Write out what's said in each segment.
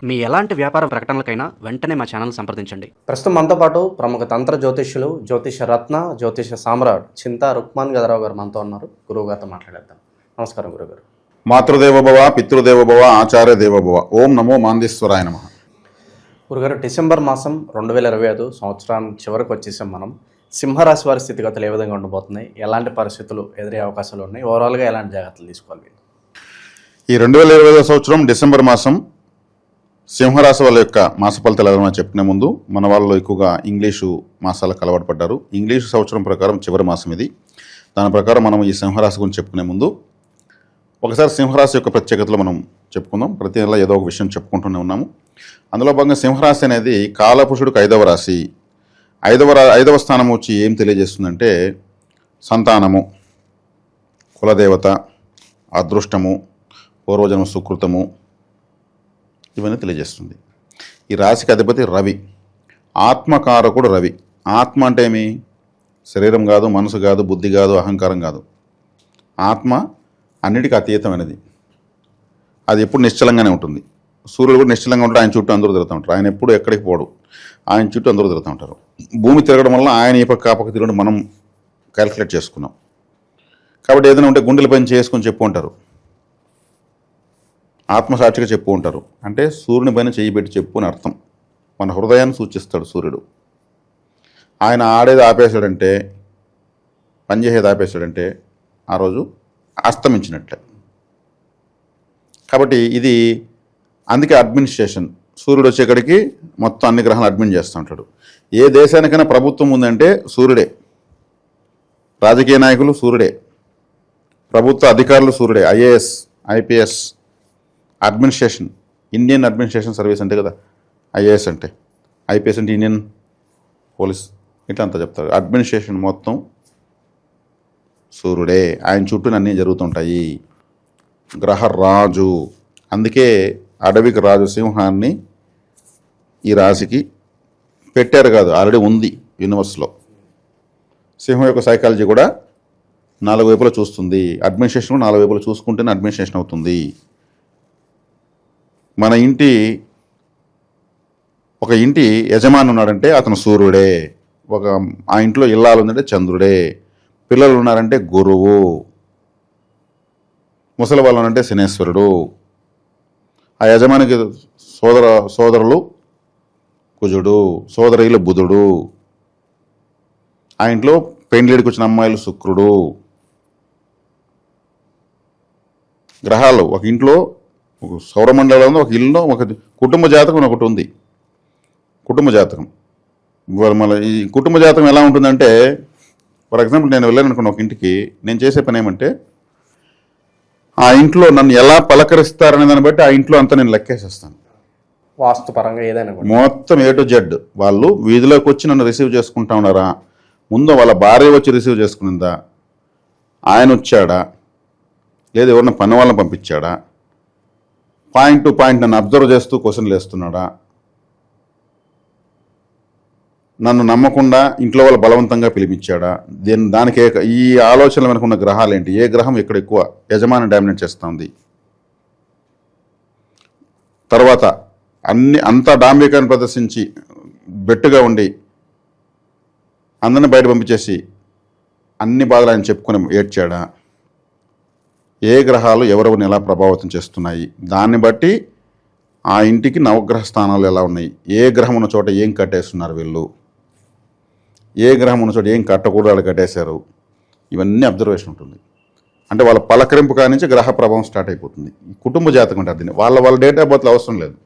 మీ ఎలాంటి వ్యాపార ప్రకటనలకైనా వెంటనే మా ఛానల్ సంప్రదించండి. ప్రస్తుతం మనతో పాటు ప్రముఖ తంత్ర జ్యోతిష్యులు, జ్యోతిష రత్న, జ్యోతిష సామ్రాట్ చింతా రుక్మాన్ గదరావు గారు మనతో ఉన్నారు. గురువు గారితో మాట్లాడేద్దాం. నమస్కారం గురుగారు. మాతృదేవోభవ, పితృదేవోభవ, ఆచార్య దేవోభవ. ఓం నమో మాందేశ్వరాయ నమః. గురుగారు, డిసెంబర్ మాసం 2025 సంవత్సరం చివరికి వచ్చేసాం మనం. సింహరాశి వారి స్థితిగతులు ఏ విధంగా ఉండబోతున్నాయి, ఎలాంటి పరిస్థితులు ఎదురే అవకాశాలు ఉన్నాయి, ఓవరాల్గా ఎలాంటి జాగ్రత్తలు తీసుకోవాలి? ఈ 2025 సంవత్సరం డిసెంబర్ మాసం సింహరాశి వాళ్ళ యొక్క మాస ఫలితాలు ఏదైనా చెప్పుకునే ముందు మన వాళ్ళు ఎక్కువగా ఇంగ్లీషు మాసాలకు అలవాటు పడ్డారు. ఇంగ్లీషు సంవత్సరం ప్రకారం చివరి మాసం ఇది. దాని ప్రకారం మనం ఈ సింహరాశి గురించి చెప్పుకునే ముందు ఒకసారి సింహరాశి యొక్క ప్రత్యేకతలు మనం చెప్పుకుందాం. ప్రతి నెల ఏదో ఒక విషయం చెప్పుకుంటూనే ఉన్నాము. అందులో భాగంగా సింహరాశి అనేది కాలపురుషుడికి 5వ రాశి. ఐదవ స్థానం వచ్చి ఏం తెలియజేస్తుందంటే సంతానము, కులదేవత, అదృష్టము, పూర్వజన్మ సుకృతము, ఇవన్నీ తెలియజేస్తుంది. ఈ రాశికి అధిపతి రవి, ఆత్మకారకుడు రవి. ఆత్మ అంటే ఏమి? శరీరం కాదు, మనసు కాదు, బుద్ధి కాదు, అహంకారం కాదు. ఆత్మ అన్నిటికీ అతీతమైనది. అది ఎప్పుడు నిశ్చలంగానే ఉంటుంది. సూర్యుడు కూడా నిశ్చలంగా ఉంటాడు. ఆయన చుట్టూ అందరూ తిరుగుతూ ఉంటారు. ఆయన ఎప్పుడు ఎక్కడికి పోడు. ఆయన చుట్టూ అందరూ తిరుగుతూ ఉంటారు. భూమి తిరగడం వల్ల ఆయన ఈ పక్క ఆ పక్క తిరగడం మనం క్యాలిక్యులేట్ చేసుకున్నాం. కాబట్టి ఏదైనా ఉంటే గుండెల పైన చేసుకొని చెప్పు ఉంటారు. ఆత్మసాక్షిగా చెప్పు ఉంటారు. అంటే సూర్యుని పైన చేయి పెట్టి చెప్పు అని అర్థం. మన హృదయాన్ని సూచిస్తాడు సూర్యుడు. ఆయన ఆడేది ఆపేశాడంటే, పనిచేసేది ఆపేశాడంటే ఆ రోజు అస్తమించినట్లే. కాబట్టి ఇది అందుకే అడ్మినిస్ట్రేషన్. సూర్యుడు వచ్చేక్కడికి మొత్తం అన్ని గ్రహాలు అడ్మిన్ చేస్తూ ఉంటాడు. ఏ దేశానికైనా ప్రభుత్వం ఉందంటే సూర్యుడే. రాజకీయ నాయకులు సూర్యుడే, ప్రభుత్వ అధికారులు సూర్యుడే. IAS, IPS, administration, Indian administration service అంటే కదా ఐఏఎస్ అంటే. ఐపీఎస్ అంటే ఇండియన్ పోలీస్, ఇట్లా అంతా చెప్తారు. అడ్మినిస్ట్రేషన్ మొత్తం సూర్యుడే. ఆయన చుట్టూ అన్నీ జరుగుతుంటాయి. గ్రహరాజు, అందుకే అడవికి రాజు సింహాన్ని ఈ రాశికి పెట్టారు కాదు, ఆల్రెడీ ఉంది యూనివర్స్లో. సింహం యొక్క సైకాలజీ కూడా 4 వైపులా చూస్తుంది. అడ్మినిస్ట్రేషన్ కూడా 4 వైపులా చూసుకుంటేనే అడ్మినిస్ట్రేషన్ అవుతుంది. మన ఒక ఇంటి యజమాని ఉన్నాడంటే అతను సూర్యుడే. ఆ ఇంట్లో ఇల్లాలు ఉందంటే చంద్రుడే. పిల్లలు ఉన్నారంటే గురువు. ముసలి వాళ్ళు ఉన్నారంటే శనేశ్వరుడు. ఆ యజమానికి సోదరులు కుజుడు, సోదరీలు బుధుడు. ఆ ఇంట్లో పెండ్లిడికి వచ్చిన అమ్మాయిలు శుక్రుడు. గ్రహాలు ఒక ఇంట్లో, ఒక సౌరమండలంలో, ఒక ఇల్లులో ఒక కుటుంబ జాతకం ఒకటి ఉంది. కుటుంబ జాతకం. మన ఈ కుటుంబ జాతకం ఎలా ఉంటుందంటే, ఫర్ ఎగ్జాంపుల్ నేను వెళ్ళాను అనుకున్న ఒక ఇంటికి, నేను చేసే పని ఏమంటే ఆ ఇంట్లో నన్ను ఎలా పలకరిస్తారనే దాన్ని బట్టి ఆ ఇంట్లో అంతా నేను లెక్కేసేస్తాను. వాస్తుపరంగా ఏదైనా మొత్తం A to Z. వాళ్ళు వీధిలోకి వచ్చి నన్ను రిసీవ్ చేసుకుంటా ఉన్నారా, ముందు వాళ్ళ భార్య వచ్చి రిసీవ్ చేసుకునిందా, ఆయన వచ్చాడా, లేదా ఎవరిన పని వాళ్ళని పంపించాడా, పాయింట్ టు పాయింట్ నన్ను అబ్జర్వ్ చేస్తూ క్వశ్చన్లు వేస్తున్నాడా, నన్ను నమ్మకుండా ఇంట్లో వాళ్ళు బలవంతంగా పిలిపించాడా, దానికి ఈ ఆలోచనలు వెనక ఉన్న గ్రహాలు ఏంటి, ఏ గ్రహం ఎక్కడ ఎక్కువ యజమాని డామినేట్ చేస్తుంది. తర్వాత అంతా డాంబికాన్ని ప్రదర్శించి బెట్టుగా ఉండి అందరిని బయట పంపించేసి అన్ని బాధలు ఆయన చెప్పుకొని ఏడ్చాడా, ఏ గ్రహాలు ఎవరెవరిని ఎలా ప్రభావితం చేస్తున్నాయి, దాన్ని బట్టి ఆ ఇంటికి నవగ్రహ స్థానాలు ఎలా ఉన్నాయి, ఏ గ్రహం ఉన్న చోట ఏం కట్టేస్తున్నారు వీళ్ళు, ఏ గ్రహం ఉన్న చోట ఏం కట్టకూడదు వాళ్ళు కట్టేశారు, ఇవన్నీ అబ్జర్వేషన్ ఉంటుంది. అంటే వాళ్ళ పలకరింపు కానించి గ్రహ ప్రభావం స్టార్ట్ అయిపోతుంది. కుటుంబ జాతకం అంటే దీన్ని వాళ్ళ డేట్ ఆఫ్ బర్త్లు అవసరం లేదు.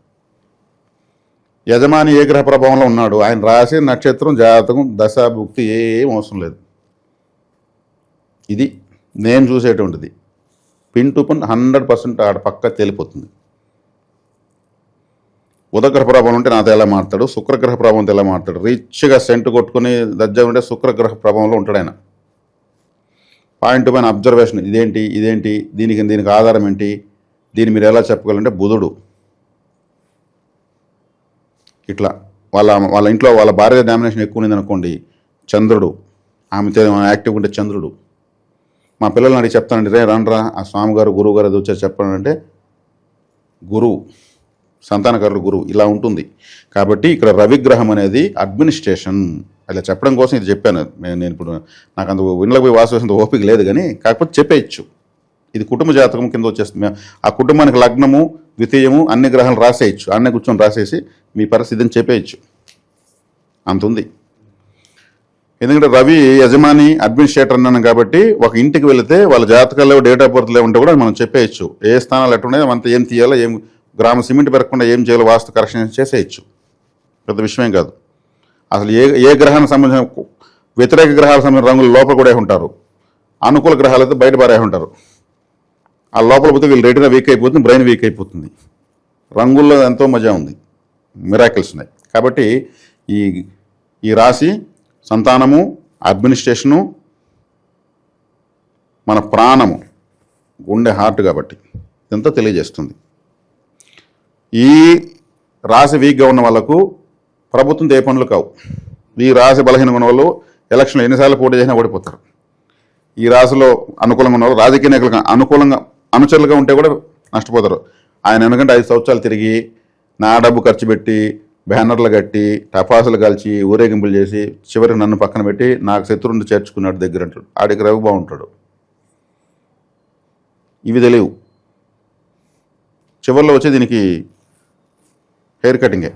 యజమాని ఏ గ్రహ ప్రభావంలో ఉన్నాడు, ఆయన రాశి, నక్షత్రం, జాతకం, దశ, భుక్తి ఏం అవసరం లేదు. ఇది నేను చూసేటువంటిది. పిన్ టు పిన్ 100% ఆడ పక్క తేలిపోతుంది. బుధగ్రహ ప్రభావం ఉంటే నాతో ఎలా మాట్లాడు, శుక్రగ్రహ ప్రభావంతో ఎలా మాట్లాడు, రిచ్గా సెంటు కొట్టుకుని దజ్జా ఉంటే శుక్రగ్రహ ప్రభావంలో ఉంటాడు ఆయన. పాయింట్ పైన అబ్జర్వేషన్, ఇదేంటి, దీనికి ఆధారం ఏంటి, దీన్ని మీరు ఎలా చెప్పగలంటే బుధుడు. ఇట్లా వాళ్ళ ఇంట్లో వాళ్ళ భార్య డామినేషన్ ఎక్కువ ఉంది అనుకోండి, చంద్రుడు. ఆమెతో యాక్టివ్ ఉంటే చంద్రుడు. మా పిల్లల్ని అడిగి చెప్తానండి, రే రండ్రా ఆ స్వామిగారు గురువు గారు అది వచ్చారు చెప్పానంటే గురువు. సంతానకారుడు గురువు ఇలా ఉంటుంది. కాబట్టి ఇక్కడ రవిగ్రహం అనేది అడ్మినిస్ట్రేషన్. అలా చెప్పడం కోసం ఇది చెప్పాను. నేను ఇప్పుడు నాకు అంత ఇండ్లకు పోయి వాసవేసేంత ఓపిక లేదు, కానీ కాకపోతే చెప్పేయచ్చు. ఇది కుటుంబ జాతకం కింద వచ్చేస్తుంది. ఆ కుటుంబానికి లగ్నము, ద్వితీయము అన్ని గ్రహాలు రాసేయచ్చు. అన్నీ కూర్చొని రాసేసి మీ పరిస్థితిని చెప్పేయచ్చు. అంత ఉంది. ఎందుకంటే రవి యజమాని అడ్మినిస్ట్రేటర్ అన్నాను కాబట్టి ఒక ఇంటికి వెళితే వాళ్ళ జాతకాల్లో డేట్ ఆఫ్ బర్త్లో ఉంటే కూడా మనం చెప్పేయచ్చు. ఏ స్థానాలు ఎట్టున్నాయో అంత ఏం తీయాలో, ఏం గ్రామ సిమెంట్ పెరగకుండా ఏం చేయాలో వాస్తు కరెక్షన్ చేసేయచ్చు. పెద్ద విషయం కాదు. అసలు ఏ గ్రహానికి సంబంధించిన వ్యతిరేక గ్రహాలకు సంబంధించిన రంగులు లోపల కూడా ఉంటారు, అనుకూల గ్రహాలు అయితే బయట పారే ఉంటారు. ఆ లోపల పోతే వీళ్ళు రెటీనా వీక్ అయిపోతుంది, బ్రెయిన్ వీక్ అయిపోతుంది. రంగుల్లో ఎంతో మజా ఉంది, మిరాకిల్స్ ఉన్నాయి. కాబట్టి ఈ రాశి సంతానము, అడ్మినిస్ట్రేషను, మన ప్రాణము, గుండె, హార్ట్ కాబట్టి ఇదంతా తెలియజేస్తుంది. ఈ రాశి వీక్గా ఉన్న వాళ్ళకు ప్రభుత్వం ఏ పనులు కావు. ఈ రాశి బలహీనంగా ఉన్న వాళ్ళు ఎలక్షన్లో ఎన్నిసార్లు పోటీ చేసినా ఓడిపోతారు. ఈ రాశిలో అనుకూలంగా ఉన్న వాళ్ళు రాజకీయ నాయకులుగా అనుకూలంగా అనుచరులుగా ఉంటే కూడా నష్టపోతారు. ఆయన ఎందుకంటే 5 సంవత్సరాలు తిరిగి నా డబ్బు ఖర్చు పెట్టి బ్యానర్లు కట్టి టపాసులు కాల్చి ఊరేగింపులు చేసి చివరికి నన్ను పక్కన పెట్టి నాకు శత్రువుని చేర్చుకున్నాడు దగ్గర అంటాడు. ఆడికి రవి బాగుంటాడు. ఇవి తెలియవు. చివరిలో వచ్చి దీనికి హెయిర్ కటింగే.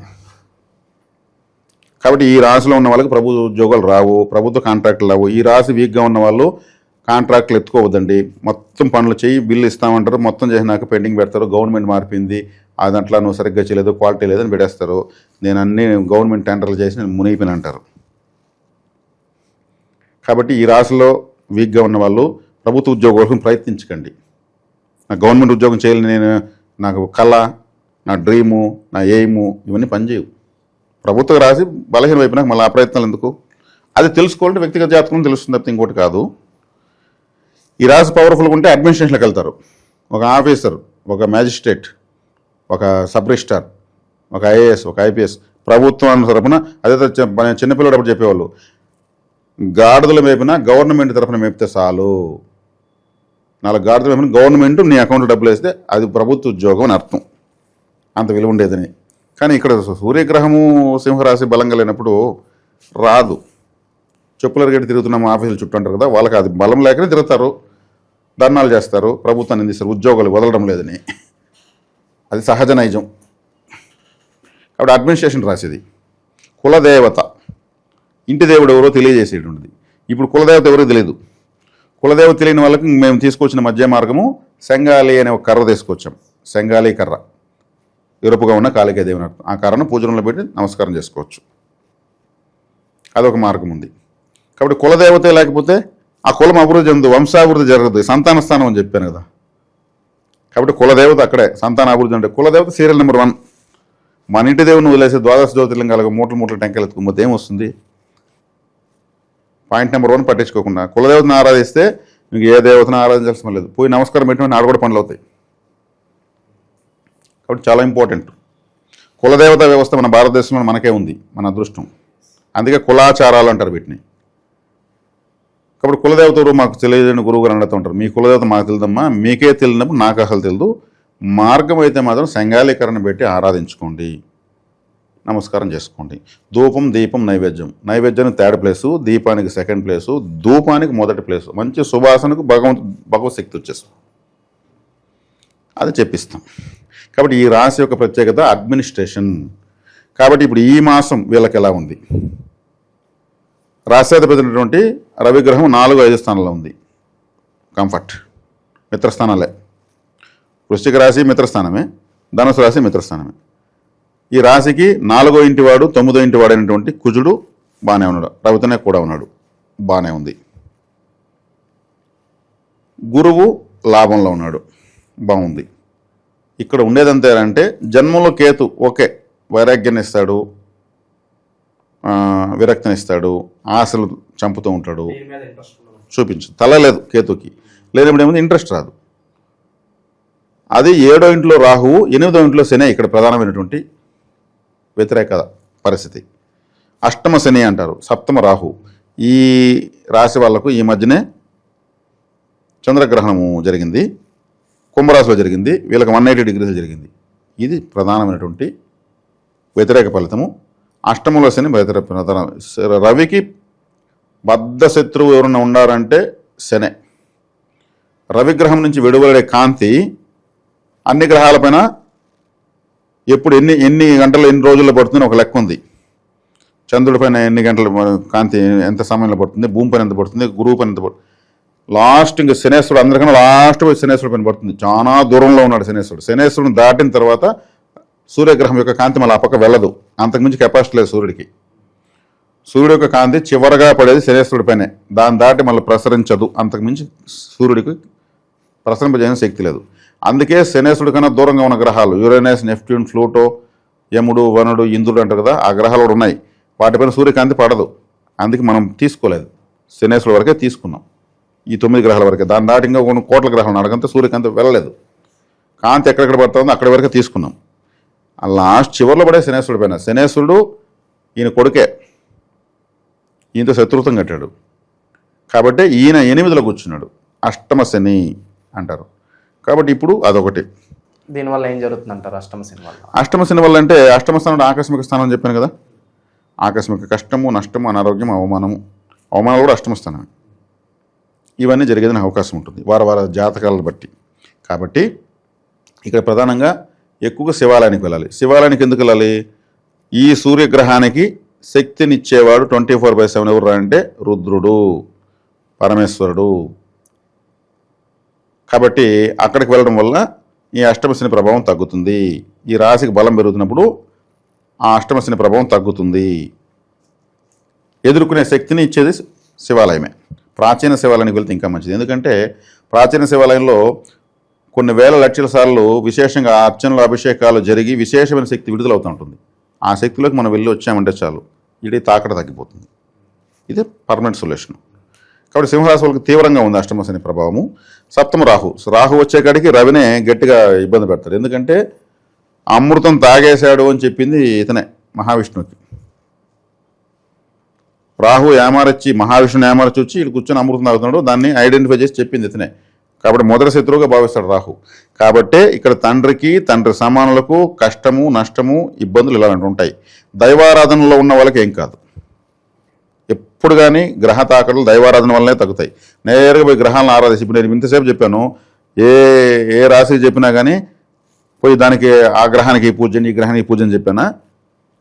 కాబట్టి ఈ రాశిలో ఉన్న వాళ్ళకి ప్రభుత్వ ఉద్యోగాలు రావు, ప్రభుత్వ కాంట్రాక్టులు రావు. ఈ రాశి వీక్గా ఉన్న వాళ్ళు కాంట్రాక్టులు ఎత్తుకోవద్దండి. మొత్తం పనులు చేయి, బిల్లు ఇస్తామంటారు, మొత్తం చేసినాక పెండింగ్ పెడతారు. గవర్నమెంట్ మారిపోయింది, ఆ దాంట్లో నువ్వు సరిగ్గా చేయలేదు, క్వాలిటీ లేదని పెట్టేస్తారు. నేను అన్ని గవర్నమెంట్ టెండర్లు చేసి నేను మునిగిపోయిన అంటారు. కాబట్టి ఈ రాశిలో వీక్గా ఉన్న వాళ్ళు ప్రభుత్వ ఉద్యోగం కోసం ప్రయత్నించకండి. నాకు గవర్నమెంట్ ఉద్యోగం చేయాలని నాకు కళ, నా డ్రీము, నా ఎయిము ఇవన్నీ పనిచేయవు. ప్రభుత్వ రాశి బలహీన వైపు నాకు మళ్ళీ ఆ ప్రయత్నాలు ఎందుకు? అది తెలుసుకోవాలంటే వ్యక్తిగత జాతకం తెలుస్తుంది తప్పితే ఇంకోటి కాదు. ఈ రాశి పవర్ఫుల్గా ఉంటే అడ్మినిస్ట్రేషన్లోకి వెళ్తారు. ఒక ఆఫీసర్, ఒక మ్యాజిస్ట్రేట్, ఒక సబ్ రిజిస్ట్రార్, ఒక ఐఏఎస్, ఒక ఐపీఎస్, ప్రభుత్వం తరఫున. అదే చిన్నపిల్లడు అప్పుడు చెప్పేవాళ్ళు, గాడిదల మేపినా గవర్నమెంట్ తరఫున మేపితే చాలు. 4 గాడిదల మేపిన గవర్నమెంట్ నీ అకౌంట్లో డబ్బులు వేస్తే అది ప్రభుత్వ ఉద్యోగం అని అర్థం. అంత విలువ ఉండేదని. కానీ ఇక్కడ సూర్యగ్రహము సింహరాశి బలంగా లేనప్పుడు రాదు. చెప్పుల గట్టి తిరుగుతున్నాం ఆఫీసులు చుట్టూ అంటారు కదా, వాళ్ళకి అది బలం లేకనే తిరుగుతారు, ధర్నాలు చేస్తారు, ప్రభుత్వాన్ని నిందిస్తారు ఉద్యోగాలు వదలడం లేదని. అది సహజ నైజం. కాబట్టి అడ్మినిస్ట్రేషన్ రాసేది. కులదేవత, ఇంటి దేవుడు ఎవరో తెలియజేసేటువంటిది. ఇప్పుడు కులదేవత ఎవరో తెలియదు. కులదేవత తెలియని వాళ్ళకి మేము తీసుకొచ్చిన మధ్య మార్గము సెంగాలి అనే ఒక కర్ర తీసుకొచ్చాం. సెంగాలి కర్ర, ఎరుపుగా ఉన్న కాళికా దేవుని అర్థం. ఆ కర్రను పూజనంలో పెట్టి నమస్కారం చేసుకోవచ్చు. అదొక మార్గం ఉంది. కాబట్టి కులదేవతే లేకపోతే ఆ కులం అభివృద్ధి చెందదు, వంశాభివృద్ధి జరగదు, సంతాన స్థానం అని చెప్పాను కదా. కాబట్టి కులదేవత అక్కడే, సంతాన అభివృద్ధి అంటే కులదేవత సీరియల్ నెంబర్ 1. మన ఇంటి దేవుని వదిలేసి ద్వాదశ జ్యోతిర్లింగాలకు మూటలు టెంకాయలు ఎత్తుకుపోతే ఏమొస్తుంది? పాయింట్ నెంబర్ 1 పట్టించుకోకుండా కులదేవతను ఆరాధిస్తే మీకు ఏ దేవతను ఆరాధించాల్సిన లేదు. పోయి నమస్కారం పెట్టిన ఆడ కూడా పనులు అవుతాయి. కాబట్టి చాలా ఇంపార్టెంట్. కులదేవత వ్యవస్థ మన భారతదేశంలో మనకే ఉంది, మన అదృష్టం. అందుకే కులాచారాలు అంటారు వీటిని. కాబట్టి కులదేవతలు మాకు తెలియదని గురువు గారు అడుగుతూ ఉంటారు. మీ కులదేవత మాకు తెలియదమ్మా, మీకే తెలియనప్పుడు నాకు అసలు తెలియదు. మార్గం అయితే మాత్రం సంగాళీకరణ పెట్టి ఆరాధించుకోండి, నమస్కారం చేసుకోండి. ధూపం, దీపం, నైవేద్యం. నైవేద్యానికి 3rd ప్లేసు, దీపానికి 2nd ప్లేసు, ధూపానికి 1st ప్లేసు. మంచి సువాసనకు భగవత్ శక్తి వచ్చేస్తాం. అది చెప్పిస్తాం. కాబట్టి ఈ రాశి యొక్క ప్రత్యేకత అడ్మినిస్ట్రేషన్. కాబట్టి ఇప్పుడు ఈ మాసం వీళ్ళకి ఎలా ఉంది? రాశ్యాధిపతి రవిగ్రహం 4, 5 స్థానంలో ఉంది. కంఫర్ట్, మిత్రస్థానాలే. వృశ్చిక రాశి మిత్రస్థానమే, ధనుసు రాశి మిత్రస్థానమే. ఈ రాశికి 4వ ఇంటివాడు 9వ ఇంటివాడు అయినటువంటి కుజుడు బాగానే ఉన్నాడు, రవితోనే కూడా ఉన్నాడు, బాగానే ఉంది. గురువు లాభంలో ఉన్నాడు, బాగుంది. ఇక్కడ ఉండేదంతా అంటే జన్మంలో కేతు ఓకే, వైరాగ్యాన్ని ఇస్తాడు, విరక్తిని ఇస్తాడు, ఆశలు చంపుతూ ఉంటాడు, చూపించు. తల లేదు కేతుకి, లేనప్పుడు ఏముంది ఇంట్రెస్ట్ రాదు. అది 7వ ఇంట్లో రాహువు, 8వ ఇంట్లో శని ఇక్కడ ప్రధానమైనటువంటి వ్యతిరేక పరిస్థితి. అష్టమ శని అంటారు, సప్తమ రాహు. ఈ రాశి వాళ్లకు ఈ మధ్యనే చంద్రగ్రహణము జరిగింది, కుంభరాశిలో జరిగింది. వీళ్ళకి 180 డిగ్రీలు జరిగింది. ఇది ప్రధానమైనటువంటి వ్యతిరేక ఫలితము. అష్టమంలో శని ప్రధాన. రవికి బద్ధ శత్రువు ఎవరన్నా ఉన్నారంటే శనే. రవిగ్రహం నుంచి విడుదలడే కాంతి అన్ని గ్రహాలపైన ఎప్పుడు ఎన్ని గంటలు ఎన్ని రోజుల్లో పడుతుందని ఒక లెక్క ఉంది. చంద్రుడి పైన ఎన్ని గంటల కాంతి ఎంత సమయంలో పడుతుంది, భూమి పైన ఎంత పడుతుంది, గురువు పైన ఎంత పడుతుంది. లాస్ట్ ఇంకా శనేశ్వరుడు అందరికన్నా లాస్ట్ పోయి శనేశ్వరుడు పైన పడుతుంది. చాలా దూరంలో ఉన్నాడు శనేశ్వరుడు. శనేశ్వరుని దాటిన తర్వాత సూర్యగ్రహం యొక్క కాంతి మళ్ళీ ఆ పక్క వెళ్ళదు. అంతకుమించి కెపాసిటీ లేదు సూర్యుడికి. సూర్యుడి యొక్క కాంతి చివరగా పడేది శనేశ్వరుడి పైనే. దాన్ని దాటి మళ్ళీ ప్రసరించదు. అంతకుమించి సూర్యుడికి ప్రసరింపజేయని శక్తి లేదు. అందుకే శనేశ్వరుడి కన్నా దూరంగా ఉన్న గ్రహాలు యురేనస్, నెప్ట్యూన్, ప్లూటో, యముడు, వనుడు, ఇంద్రుడు అంటారు కదా, ఆ గ్రహాలు కూడా ఉన్నాయి. వాటిపైన సూర్యకాంతి పడదు. అందుకే మనం తీసుకోలేదు. శనేశ్వరుడు వరకే తీసుకున్నాం, ఈ 9 గ్రహాల వరకే. దాని దాటి ఇంకా కొన్ని కోట్ల గ్రహాలు అడగంతా సూర్యకాంతి వెళ్ళలేదు. కాంతి ఎక్కడెక్కడ పడుతుందో అక్కడి వరకే తీసుకున్నాం. ఆ లాస్ట్ చివరిలో పడే శనేశ్వరుడి పైన. శనేశ్వరుడు ఈయన కొడుకే, ఈయనతో శత్రుత్వం కట్టాడు కాబట్టి ఈయన 8లో కూర్చున్నాడు. అష్టమ శని అంటారు. కాబట్టి ఇప్పుడు అదొకటి. దీనివల్ల ఏం జరుగుతుంది అంటారు అష్టమ శని వల్ల? అష్టమ శని వల్ల అంటే అష్టమ స్థానం ఆకస్మిక స్థానం అని చెప్పాను కదా. ఆకస్మిక కష్టము, నష్టము, అనారోగ్యం, అవమానము. అవమానాలు కూడా అష్టమ స్థానమే. ఇవన్నీ జరిగేదని అవకాశం ఉంటుంది వార జాతకాలను బట్టి. కాబట్టి ఇక్కడ ప్రధానంగా ఎక్కువగా శివాలయానికి వెళ్ళాలి. శివాలయానికి ఎందుకు వెళ్ళాలి? ఈ సూర్యగ్రహానికి శక్తినిచ్చేవాడు 24/7 ఎవరు అంటే రుద్రుడు, పరమేశ్వరుడు. కాబట్టి అక్కడికి వెళ్ళడం వల్ల ఈ అష్టమశని ప్రభావం తగ్గుతుంది. ఈ రాశికి బలం పెరుగుతున్నప్పుడు ఆ అష్టమశని ప్రభావం తగ్గుతుంది. ఎదుర్కొనే శక్తిని ఇచ్చేది శివాలయమే. ప్రాచీన శివాలయానికి వెళ్తే ఇంకా మంచిది. ఎందుకంటే ప్రాచీన శివాలయంలో కొన్ని వేల లక్షల సార్లు విశేషంగా అర్చనలు, అభిషేకాలు జరిగి విశేషమైన శక్తి విడుదలవుతూ ఉంటుంది. ఆ శక్తిలోకి మనం వెళ్ళి వచ్చామంటే చాలు, ఇడీ తాకడ తగ్గిపోతుంది. ఇదే పర్మనెంట్ సొల్యూషన్. కాబట్టి సింహరాశి వాళ్ళకి తీవ్రంగా ఉంది అష్టమ శని ప్రభావము. సప్తమ రాహు వచ్చే కాడికి రవినే గట్టిగా ఇబ్బంది పెడతారు. ఎందుకంటే అమృతం తాగేశాడు అని చెప్పింది ఇతనే, మహావిష్ణువుకి. రాహు ఏమారచ్చి మహావిష్ణుని ఏమారచ్చి వచ్చి ఇటు కూర్చొని అమృతం తాగుతున్నాడు, దాన్ని ఐడెంటిఫై చేసి చెప్పింది ఇతనే. కాబట్టి మొదటి శత్రువుగా భావిస్తాడు రాహు. కాబట్టే ఇక్కడ తండ్రి సమానులకు కష్టము, నష్టము, ఇబ్బందులు ఇలాంటివి ఉంటాయి. దైవారాధనలో ఉన్న వాళ్ళకి ఏం కాదు. ఎప్పుడు కానీ గ్రహ తాకడలు దైవారాధన వల్లనే తగ్గుతాయి. నేరుగా పోయి గ్రహాలను ఆరాధించి, ఇప్పుడు నేను ఇంతసేపు చెప్పాను, ఏ రాశికి చెప్పినా కానీ పోయి దానికి ఆ గ్రహానికి పూజని, ఈ గ్రహానికి పూజని చెప్పానా?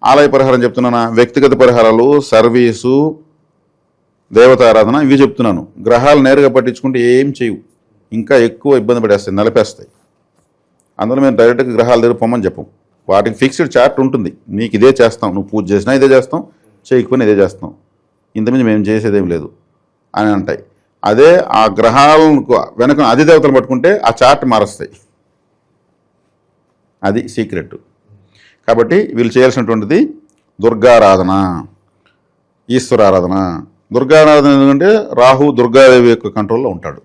ఆలయ పరిహారం చెప్తున్నానా? వ్యక్తిగత పరిహారాలు, సర్వీసు, దేవతారాధన ఇవి చెప్తున్నాను. గ్రహాలు నేరుగా పట్టించుకుంటే ఏం చేయవు, ఇంకా ఎక్కువ ఇబ్బంది పడేస్తాయి, నలిపేస్తాయి. అందులో మేము డైరెక్ట్గా గ్రహాల దగ్గర పొమ్మని చెప్పం. వాటికి ఫిక్స్డ్ చార్ట్ ఉంటుంది. నీకు ఇదే చేస్తాం, నువ్వు పూజ చేసినా ఇదే చేస్తాం, చేయకపోయినా ఇదే చేస్తాం, ఇంతకుమించి మేము చేసేదేం లేదు అని అంటాయి. అదే ఆ గ్రహాలకు వెనక అధిదేవతలు పట్టుకుంటే ఆ చార్ట్ మారుస్తాయి. అది సీక్రెట్. కాబట్టి వీళ్ళు చేయాల్సినటువంటిది దుర్గారాధన, ఈశ్వరారాధన. దుర్గారాధన ఎందుకంటే రాహు దుర్గాదేవి యొక్క కంట్రోల్లో ఉంటాడు.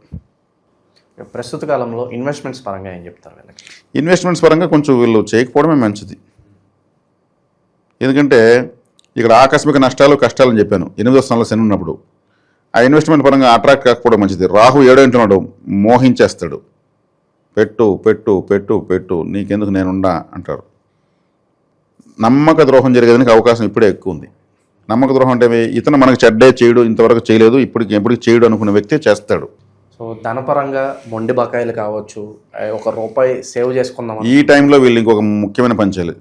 ప్రస్తుత కాలంలో ఇన్వెస్ట్మెంట్స్ పరంగా ఏం చెప్తారు వీళ్ళకి? ఇన్వెస్ట్మెంట్స్ పరంగా కొంచెం వీళ్ళు చేయకపోవడమే మంచిది. ఎందుకంటే ఇక్కడ ఆకస్మిక నష్టాలు, కష్టాలు అని చెప్పాను 8వ స్థానంలో శని ఉన్నప్పుడు. ఆ ఇన్వెస్ట్మెంట్ పరంగా అట్రాక్ట్ కాకపోవడం మంచిది. రాహు 7 అంటున్నాడు, మోహించేస్తాడు. పెట్టు పెట్టు పెట్టు పెట్టు, నీకెందుకు నేనుండా అంటారు. నమ్మక ద్రోహం జరిగేదానికి అవకాశం ఇప్పుడే ఎక్కువ ఉంది. నమ్మక ద్రోహం అంటే ఇతను మనకు చెడ్డే చేయడు, ఇంతవరకు చేయలేదు, ఎప్పటికి చేయడు అనుకున్న వ్యక్తి చేస్తాడు. సో ధనపరంగా మొండి బకాయిలు కావచ్చు, ₹1 సేవ్ చేసుకుందాం. ఈ టైంలో వీళ్ళు ఇంకొక ముఖ్యమైన పని చేయాలి.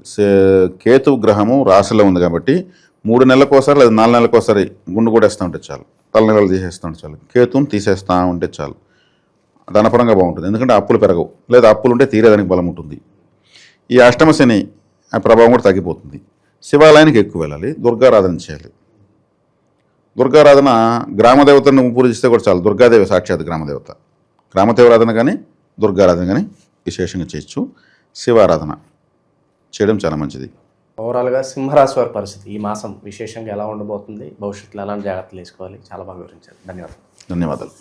కేతు గ్రహము రాశిలో ఉంది కాబట్టి 3 నెలలకోసారి లేదా 4 నెలలకోసారి గుండు కూడా వేస్తూ ఉంటే చాలు, తలనీళ్ళు తీసేస్తూ ఉంటే చాలు, కేతుని తీసేస్తూ ఉంటే చాలు. ధనపరంగా బాగుంటుంది. ఎందుకంటే అప్పులు పెరగవు, లేదా అప్పులు ఉంటే తీరేదానికి బలం ఉంటుంది. ఈ అష్టమ శని ఆ ప్రభావం కూడా తగ్గిపోతుంది. శివాలయానికి ఎక్కువ వెళ్ళాలి, దుర్గారాధన చేయాలి. దుర్గారాధన గ్రామదేవతను పూజిస్తే కూడా చాలు. దుర్గాదేవి సాక్షాత్ గ్రామదేవత. గ్రామదేవరాధన కానీ దుర్గారాధన కానీ విశేషంగా చేయొచ్చు. శివారాధన చేయడం చాలా మంచిది. ఓవరాల్గా సింహరాశి వారి పరిస్థితి ఈ మాసం విశేషంగా ఎలా ఉండబోతుంది, భవిష్యత్తులో ఎలాంటి జాగ్రత్తలు తీసుకోవాలి, చాలా బాగా వివరించారు. ధన్యవాదాలు. ధన్యవాదాలు.